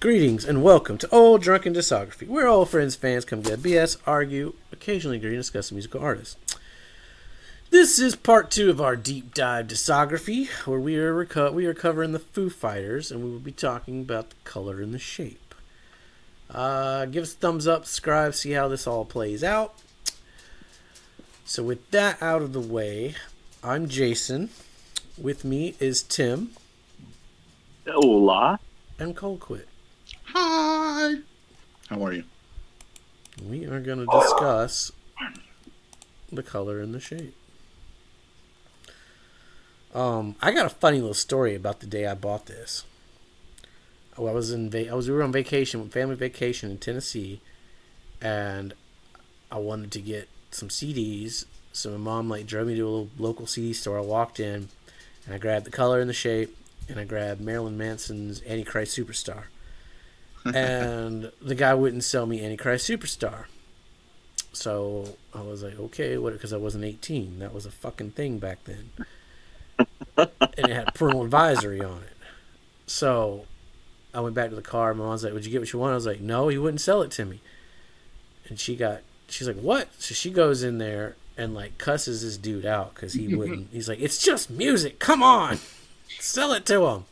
Greetings and welcome to Old Drunken Discography, where old friends, fans come together, BS, argue, occasionally agree, and discuss musical artists. This is part 2 of our deep dive discography, where we are covering the Foo Fighters, and we will be talking about the color and the shape. Give us a thumbs up, subscribe, see how this all plays out. So with that out of the way, I'm Jason. With me is Tim. Hola. And Colquitt. Hi. How are you? We are going to discuss the color and the shape. I got a funny little story about the day I bought this. We were on vacation, family vacation in Tennessee, and I wanted to get some CDs. So my mom drove me to a little local CD store. I walked in, and I grabbed the color and the shape, and I grabbed Marilyn Manson's Antichrist Superstar. And the guy wouldn't sell me Antichrist Superstar. So I was like, okay, what? Because I wasn't 18. That was a fucking thing back then. And it had parental advisory on it. So I went back to the car. My mom was like, would you get what you want? I was like, no, he wouldn't sell it to me. And she's like, what? So she goes in there and cusses this dude out because he wouldn't. He's like, it's just music. Come on. Sell it to him.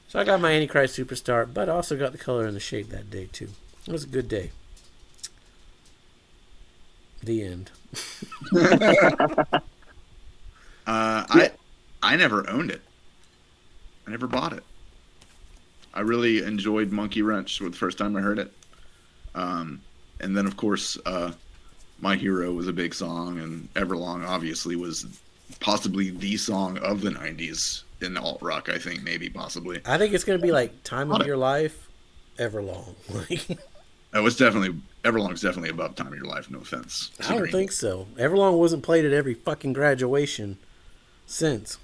So I got my Antichrist Superstar, but I also got the color and the shape that day too. It was a good day. The end. I never owned it. I never bought it. I really enjoyed Monkey Wrench the first time I heard it. And then, of course, My Hero was a big song, and Everlong obviously was possibly the song of the 90s in alt rock, I think, maybe, possibly. I think it's going to be like Time of Your Life, Everlong. Everlong's definitely above Time of Your Life, no offense. I don't think so. Everlong wasn't played at every fucking graduation since.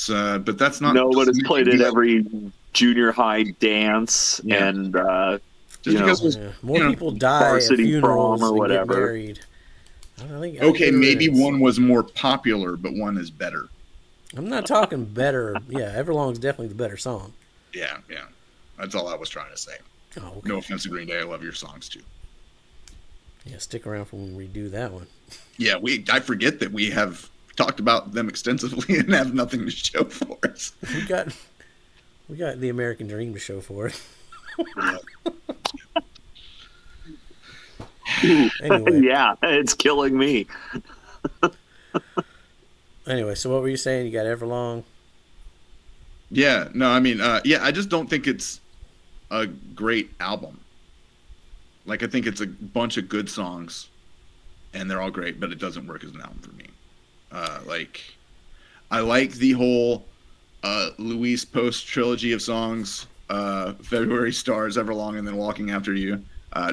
But that's not... No, but it's played at every junior high dance, yeah. And more people die at funerals or and get whatever. married. Okay, maybe one was more popular, but one is better. I'm not talking better. Yeah, Everlong's definitely the better song. Yeah. That's all I was trying to say. Oh, okay. No offense to Green Day, I love your songs too. Yeah, stick around for when we do that one. Yeah, I forget that we have talked about them extensively and have nothing to show for us. We got the American Dream to show for it. Anyway. Yeah, it's killing me. Anyway, so what were you saying? You got Everlong? Yeah, no, I mean, I just don't think it's a great album. I think it's a bunch of good songs, and they're all great, but it doesn't work as an album for me. I like the whole Luis Post trilogy of songs, February Stars, Everlong, and then Walking After You,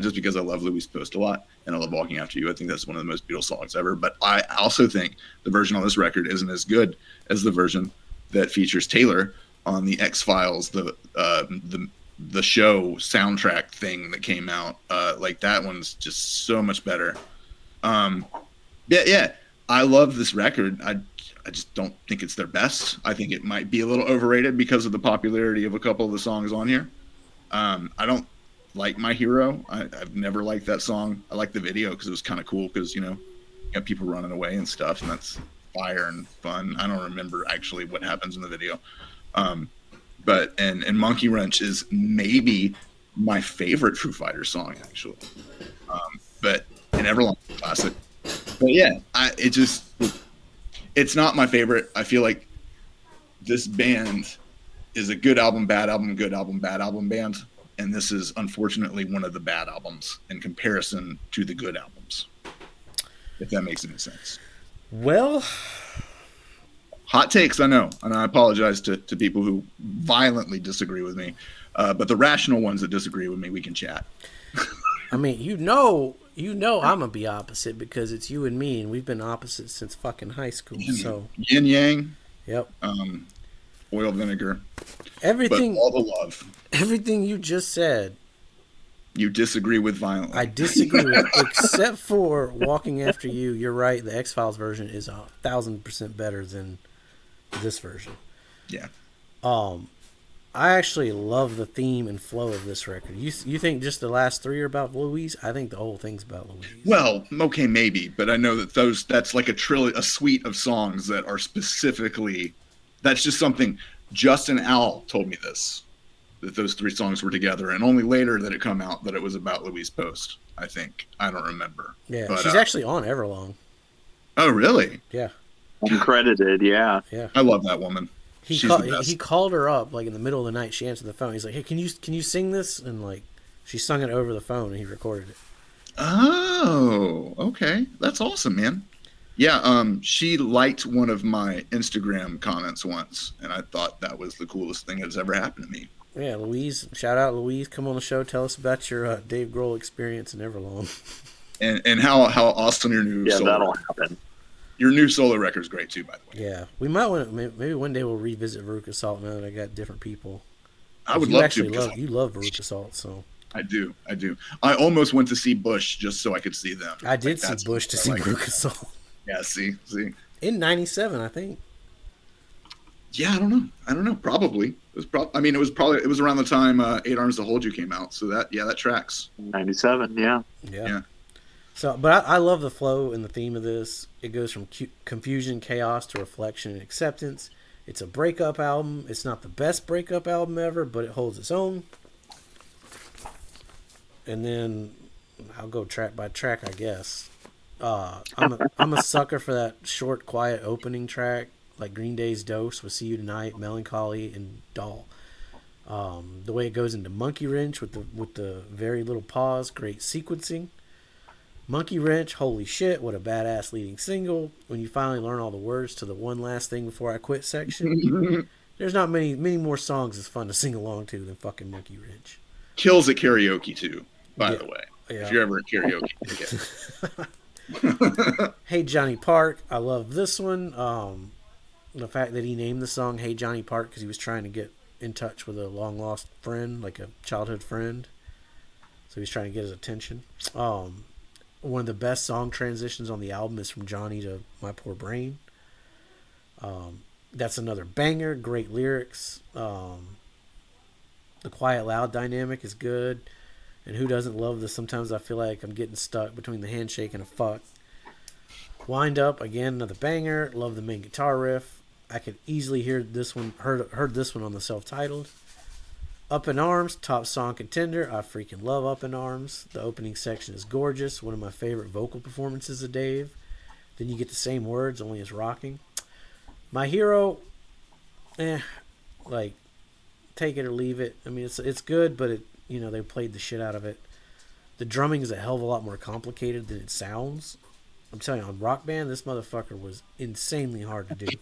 just because I love Luis Post a lot, and I love Walking After You. I think that's one of the most Beatles songs ever, but I also think the version on this record isn't as good as the version that features Taylor on the X-Files, the show soundtrack thing that came out. That one's just so much better. Yeah. I love this record. I just don't think it's their best. I think it might be a little overrated because of the popularity of a couple of the songs on here. I don't like My Hero. I've never liked that song. I like the video because it was kind of cool because, you got people running away and stuff, and that's fire and fun. I don't remember actually what happens in the video. But Monkey Wrench is maybe my favorite Foo Fighters song, actually. But an Everlong classic. But yeah, it's not my favorite. I feel like this band is a good album, bad album, good album, bad album band. And this is unfortunately one of the bad albums in comparison to the good albums. If that makes any sense. Well, hot takes, I know. And I apologize to people who violently disagree with me. But the rational ones that disagree with me, we can chat. I mean, you know I'm going to be opposite because it's you and me, and we've been opposite since fucking high school. So yin yang. Yep. Oil vinegar. Everything. But all the love. Everything you just said. You disagree with violently. I disagree with, except for Walking After You. You're right. The X-Files version is 1,000% better than this version. Yeah. I I actually love the theme and flow of this record. You think just the last three are about Louise? I think the whole thing's about Louise. Well, okay, maybe, but I know that that's like a suite of songs that are specifically. That's just something. Justin Al told me this, that those three songs were together, and only later did it come out that it was about Louise Post. I think I don't remember. Yeah, but, she's actually on Everlong. Oh, really? Yeah. Uncredited, yeah. Yeah. I love that woman. He called her up like in the middle of the night. She answered the phone. He's like, "Hey, can you sing this?" And like, she sung it over the phone, and he recorded it. Oh, okay, that's awesome, man. Yeah, she liked one of my Instagram comments once, and I thought that was the coolest thing that's ever happened to me. Yeah, Louise, shout out Louise. Come on the show. Tell us about your Dave Grohl experience in Everlong. And how awesome your new solo that'll happen. Your new solo record's great too, by the way. Yeah, we might want to, maybe one day we'll revisit Veruca Salt now that I got different people. I would love to. You love Veruca Salt, so. I do. I almost went to see Bush just so I could see them. I did see Bush to see Veruca Salt. Yeah, see. In '97, I think. Yeah, I don't know. Probably. It was around the time Eight Arms to Hold You came out, so that tracks. 97, yeah. Yeah. So, but I love the flow and the theme of this. It goes from confusion, chaos to reflection and acceptance. It's a breakup album. It's not the best breakup album ever, but it holds its own. And then I'll go track by track, I guess. I'm a sucker for that short, quiet opening track, like Green Day's "Dose" with "See You Tonight," "Melancholy," and "Doll." The way it goes into Monkey Wrench with the very little pause, great sequencing. Monkey Wrench, holy shit, what a badass leading single. When you finally learn all the words to the "One Last Thing Before I Quit" section, there's not many more songs that's fun to sing along to than fucking Monkey Wrench. Kills at karaoke too, by the way. Yeah. If you're ever at karaoke, Hey Johnny Park, I love this one. The fact that he named the song Hey Johnny Park because he was trying to get in touch with a long lost friend, like a childhood friend. So he was trying to get his attention. One of the best song transitions on the album is from Johnny to My Poor Brain. That's another banger. Great lyrics. The quiet loud dynamic is good. And who doesn't love this? Sometimes I feel like I'm getting stuck between the handshake and a fuck. Wind Up, again, another banger. Love the main guitar riff. I could easily hear this one, heard this one on the self-titled. Up in Arms, top song contender. I freaking love Up in Arms. The opening section is gorgeous. One of my favorite vocal performances of Dave. Then you get the same words, only as rocking. My Hero, like, take it or leave it. I mean, it's good, but they played the shit out of it. The drumming is a hell of a lot more complicated than it sounds. I'm telling you, on Rock Band, this motherfucker was insanely hard to do.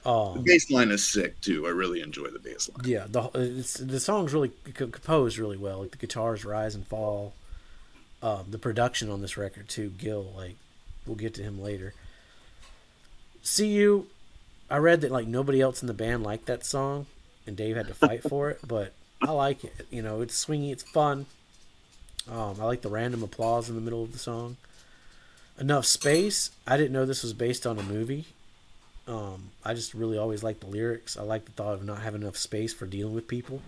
The bass line is sick too. I really enjoy the bass line. Yeah, the song's really composed really well. Like the guitars rise and fall. The production on this record too, Gil. Like, we'll get to him later. See You. I read that like nobody else in the band liked that song, and Dave had to fight for it. But I like it. It's swingy. It's fun. I like the random applause in the middle of the song. Enough Space. I didn't know this was based on a movie. I just really always liked the lyrics. I like the thought of not having enough space for dealing with people.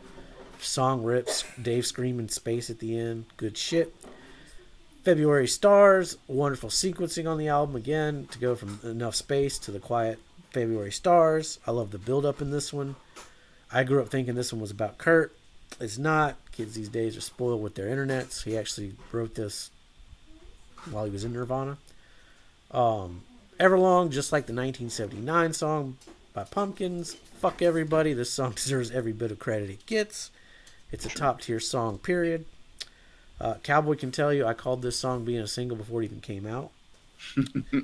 Song rips. Dave screaming space at the end. Good shit. February Stars. Wonderful sequencing on the album again to go from Enough Space to the quiet February Stars. I love the build-up in this one. I grew up thinking this one was about Kurt. It's not. Kids these days are spoiled with their internets. He actually wrote this while he was in Nirvana. Everlong, just like the 1979 song by Pumpkins. Fuck everybody. This song deserves every bit of credit it gets. It's a top tier song, period. Cowboy Can Tell You, I called this song being a single before it even came out.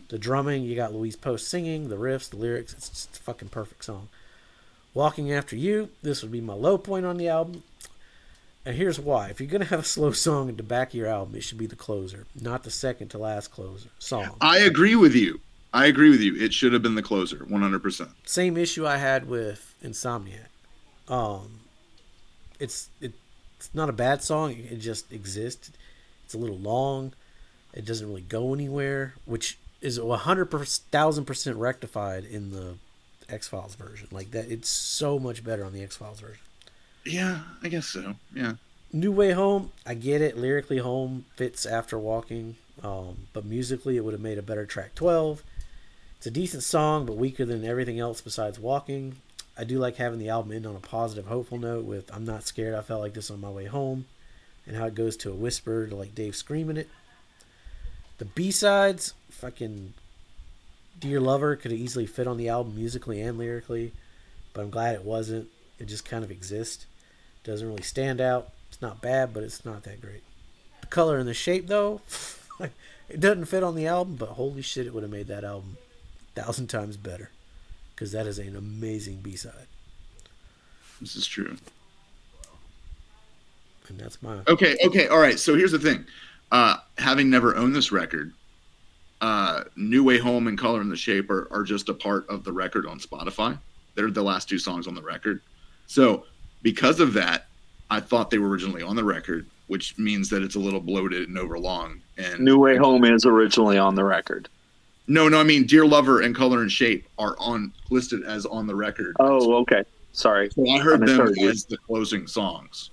The drumming, you got Louise Post singing, the riffs, the lyrics. It's just a fucking perfect song. Walking After You, this would be my low point on the album. And here's why. If you're going to have a slow song at the back of your album, it should be the closer, not the second to last song. I agree with you. It should have been the closer, 100%. Same issue I had with Insomniac. It's not a bad song. It just exists. It's a little long. It doesn't really go anywhere, which is 100,000% rectified in the X-Files version. Like that, it's so much better on the X-Files version. Yeah, I guess so. Yeah. New Way Home, I get it. Lyrically, Home fits After Walking, but musically, it would have made a better track 12. It's a decent song, but weaker than everything else besides Walking. I do like having the album end on a positive, hopeful note with I'm not scared, I felt like this on my way home, and how it goes to a whisper to like Dave screaming it. The B-sides, fucking Dear Lover could have easily fit on the album musically and lyrically, but I'm glad it wasn't. It just kind of exists. Doesn't really stand out. It's not bad, but it's not that great. The color and the shape, though, it doesn't fit on the album, but holy shit, it would have made that album 1,000 times better. Because that is an amazing B-side. This is true. And that's my... Okay, all right. So here's the thing. Having never owned this record, New Way Home and Color and the Shape are just a part of the record on Spotify. They're the last 2 songs on the record. So because of that, I thought they were originally on the record, which means that it's a little bloated and overlong. And New Way Home is originally on the record. No, I mean Dear Lover and Color and Shape are listed as on the record. Oh, okay. Sorry. So I heard them as the closing songs.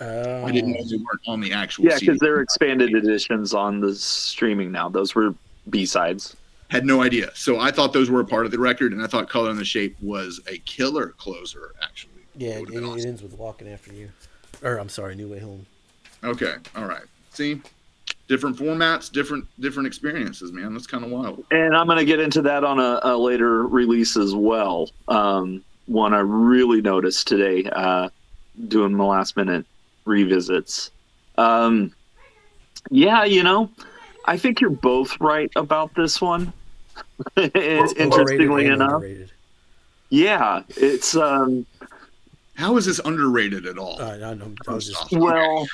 I didn't know they weren't on the actual CD. Yeah, CD. because they're expanded editions on the streaming now. Those were B-sides. Had no idea. So I thought those were a part of the record, and I thought Color and the Shape was a killer closer, actually. Yeah, it ends with Walking After You. Or, I'm sorry, New Way Home. Okay, all right. See? Different formats, different experiences, man. That's kind of wild. And I'm going to get into that on a later release as well. One I really noticed today, doing the last minute revisits. Yeah, I think you're both right about this one. Interestingly enough. Underrated. Yeah, it's... How is this underrated at all? Well,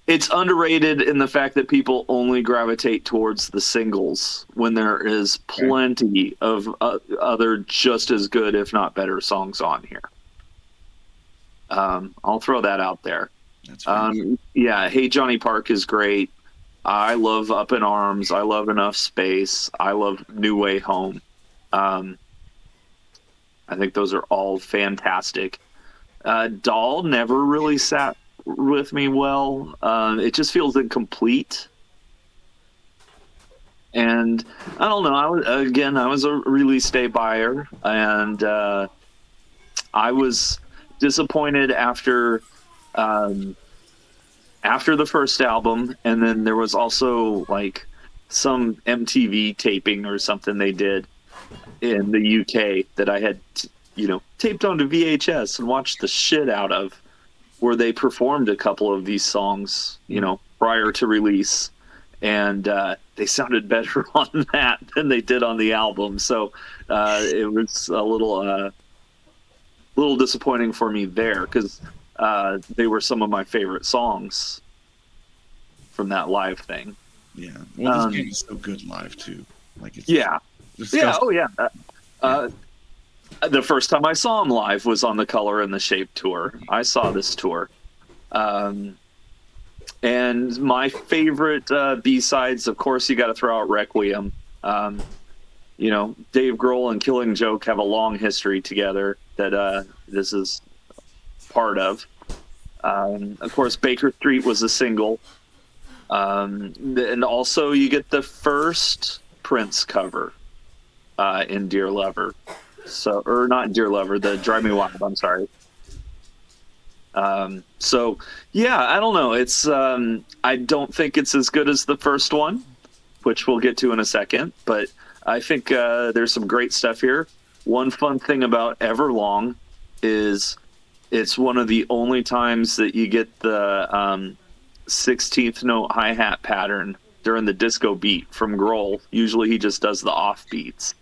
it's underrated in the fact that people only gravitate towards the singles when there is plenty of other just as good, if not better, songs on here. I'll throw that out there. That's yeah, Hey Johnny Park is great. I love Up in Arms. I love Enough Space. I love New Way Home. I think those are all fantastic. Doll never really sat with me well. It just feels incomplete. And I don't know. I was a release day buyer, and I was disappointed after the first album, and then there was also like some MTV taping or something they did in the UK that I had, taped onto VHS and watched the shit out of, where they performed a couple of these songs, prior to release, and they sounded better on that than they did on the album. So it was a little disappointing for me there, because they were some of my favorite songs from that live thing. Yeah, well, this game is so good live too. Like it's disgusting. The first time I saw him live was on the Color and the Shape tour. I saw this tour. And my favorite B-sides, of course, you got to throw out Requiem. Dave Grohl and Killing Joke have a long history together that this is part of. Of course, Baker Street was a single. And also you get the first Prince cover in Dear Lover. Or not Dear Lover, the Drive Me Wild, I'm sorry. So yeah, I don't know. It's I don't think it's as good as the first one, which we'll get to in a second, but I think there's some great stuff here. One fun thing about Everlong is it's one of the only times that you get the 16th note hi-hat pattern during the disco beat from Grohl. Usually he just does the off beats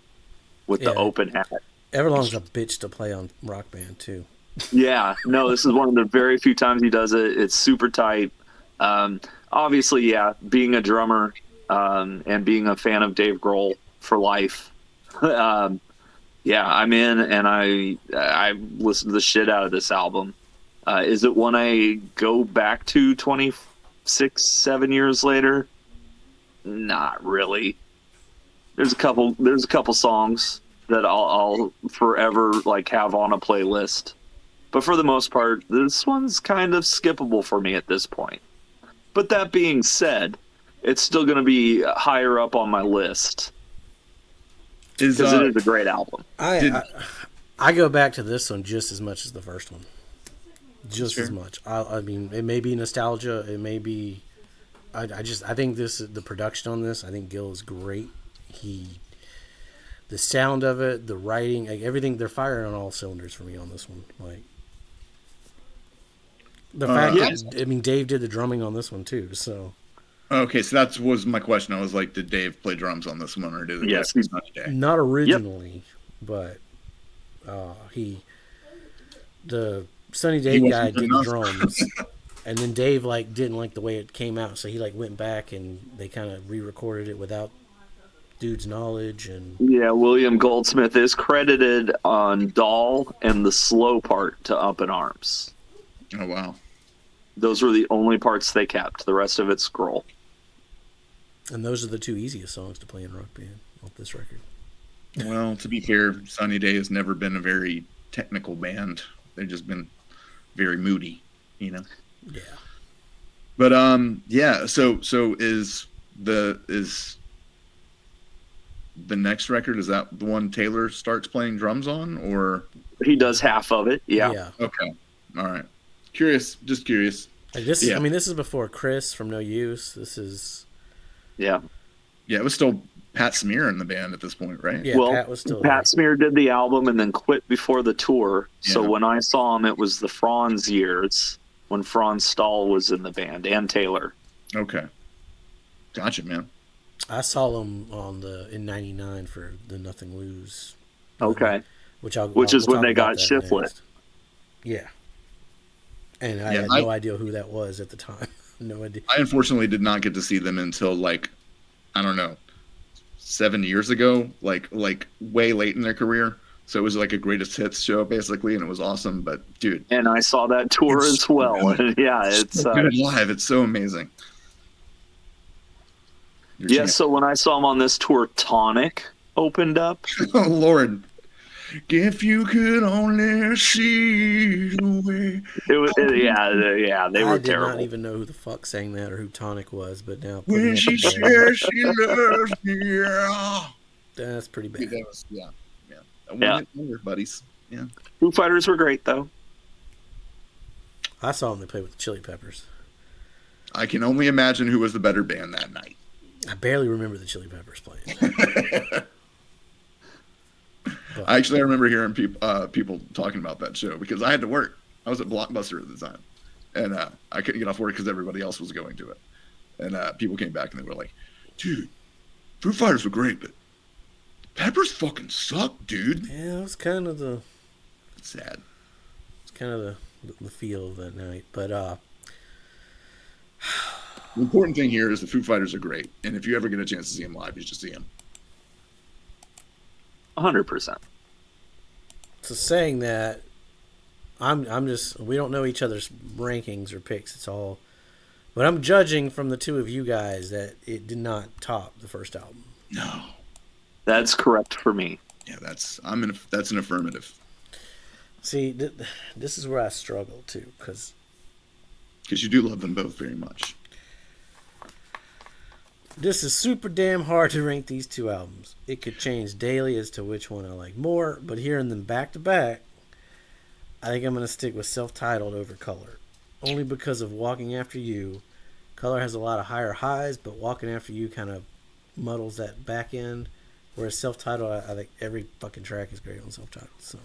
with the open hat. Everlong's a bitch to play on Rock Band too. Yeah, no, this is one of the very few times he does it. It's super tight. Obviously, being a drummer and being a fan of Dave Grohl for life, I'm in, and I listen to the shit out of this album. Is it one I go back to 7 years later? Not really. There's a couple songs that I'll forever like have on a playlist. But for the most part, this one's kind of skippable for me at this point. But that being said, it's still going to be higher up on my list Is because it is a great album. I go back to this one just as much as the first one. Just Sure. as much. I mean, it may be nostalgia. It may be. I think the production on this. I think Gil is great. The sound of it, the writing, like everything. They're firing on all cylinders for me on this one. Like the fact that I mean, Dave did the drumming on this one too. So okay, so that was my question. I was like, did Dave play drums on this one, or did it Yes. play Sunny Day? not originally, but the Sunny Day He guy wasn't did the enough. drums. And then Dave like didn't like the way it came out, so he like went back and they kind of re-recorded it without dude's knowledge. And Yeah, William Goldsmith is credited on Doll and the slow part to Up in Arms. Oh wow. Those were the only parts they kept. The rest of it's scroll. those are the two easiest songs to play in Rock Band off this record. Well, to be fair, Sunny Day has never been a very technical band. They've just been very moody, you know. Yeah. But yeah. So is the next record, is that the one Taylor starts playing drums on, or He does half of it. Yeah. okay, all right. Just curious. Like this Yeah. I mean, this is before Chris from No Use. This is Yeah. Yeah, it was still Pat Smear in the band at this point, right? yeah. Well, Pat was still Pat Smear did the album and then quit before the tour. So Yeah. when I saw him, it was the Franz years when Franz Stahl was in the band and Taylor. Okay, gotcha, man. I saw him in '99 for the Nothing Lose. Okay. Which is we'll when talk they about got that shifted. next. Yeah. And I Yeah, had no idea who that was at the time. No idea. I unfortunately did not get to see them until like, I don't know, 7 years ago, like way late in their career. So it was like a greatest hits show basically, and it was awesome. But dude, And I saw that tour It's as so well. good. Yeah, it's so good live. It's so amazing. Your yeah. champ. So when I saw him on this tour, Tonic opened up. Oh Lord, if you could only see the way. Yeah. They I were did terrible. not even know who the fuck sang that or who Tonic was, but now When putting she it together, says she loves me, yeah. that's pretty bad. That was, yeah. A Yeah. one-hit wonder, buddies. Yeah. Foo Fighters were great though. I saw them play with the Chili Peppers. I can only imagine who was the better band that night. I barely remember the Chili Peppers playing. I remember hearing people talking about that show because I had to work. I was at Blockbuster at the time, and I couldn't get off work because everybody else was going to it. And people came back and they were like, "Dude, Foo Fighters were great, but Peppers fucking suck, dude." Yeah, it was kind of the It's sad. the feel of that night. But The important thing here is the Foo Fighters are great, and if you ever get a chance to see them live, you should see them. 100%. so saying that, I'm just we don't know each other's rankings or picks. It's all, but I'm judging from the two of you guys that it did not top the first album. No. That's correct for me. Yeah, that's an affirmative. See, this is where I struggle too, because You do love them both very much. this is super damn hard to rank these two albums. It could change daily as to which one I like more, but hearing them back to back, I think I'm going to stick with Self-Titled over Color. Only because of Walking After You. Color has a lot of higher highs, but Walking After You kind of muddles that back end. Whereas Self-Titled, I think every fucking track is great on Self-Titled. So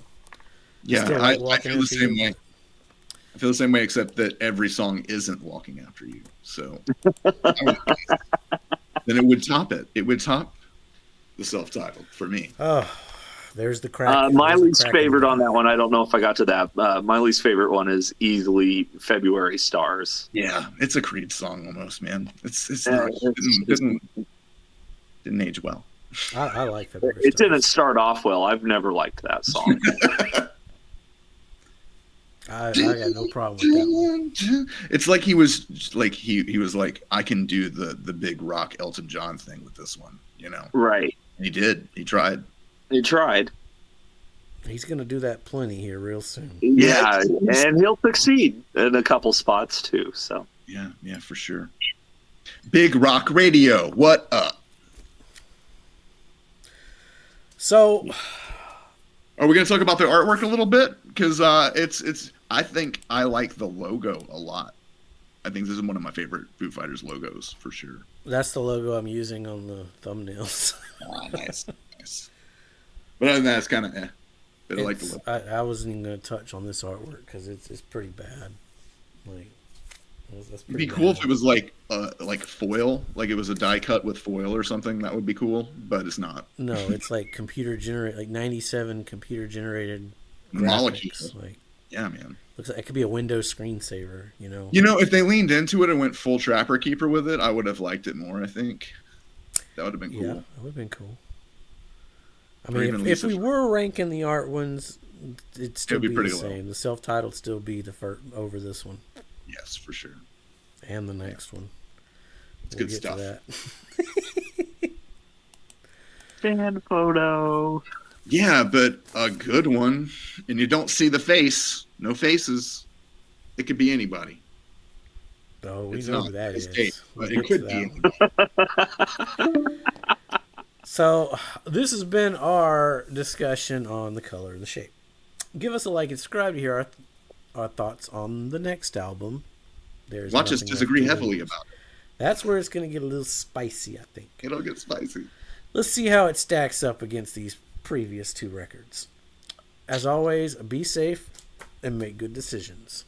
Yeah, Still I like Walking feel the After same You. way. I feel the same way, except that every song isn't Walking After You. So then it would top it. It would top the Self-Titled for me. Oh, there's the crack. My There's the least crack in favorite the- on that one, I don't know if I got to that. My least favorite one is easily February Stars. Yeah, it's a Creed song almost, man. It's Yeah, not, it's- didn't age well. I like February It Stars. didn't start off well. I've never liked that song. I got no problem with that one. It's like he was like he was like, I can do the big rock Elton John thing with this one, you know. Right. And he did. He tried. He tried. He's going to do that plenty here real soon. Yeah, and he'll succeed in a couple spots too. So Yeah, for sure. Big Rock Radio, what up? So, are we going to talk about the artwork a little bit? Because it's. I think I like the logo a lot. I think this is one of my favorite Foo Fighters logos for sure. That's the logo I'm using on the thumbnails. Nice. But other than that, it's kind of I like the logo. I wasn't even going to touch on this artwork because it's pretty bad. Like, that's pretty It'd be cool bad. if it was like foil, like it was a die cut with foil or something. That would be cool, but it's not. No, it's like computer generated, like 97 computer generated Molecule. graphics. Like, yeah, man. looks like it could be a Windows screensaver. You know. If they leaned into it and went full Trapper Keeper with it, I would have liked it more. I think that would have been cool. Yeah, that would have been cool. I mean, if we were ranking the art ones, it'd still be the same. The self-titled still be the first over this one. Yes, for sure. And the next one. It's good stuff. To that. fan photo. Yeah, but a good one, and you don't see the face. No faces. It could be anybody. Oh, we know who that is. But it could be. So, this has been our discussion on the color and the shape. Give us a like and subscribe to hear our thoughts on the next album. Watch us disagree heavily about it. That's where it's going to get a little spicy, I think. It'll get spicy. Let's see how it stacks up against these previous two records. As always, be safe and make good decisions.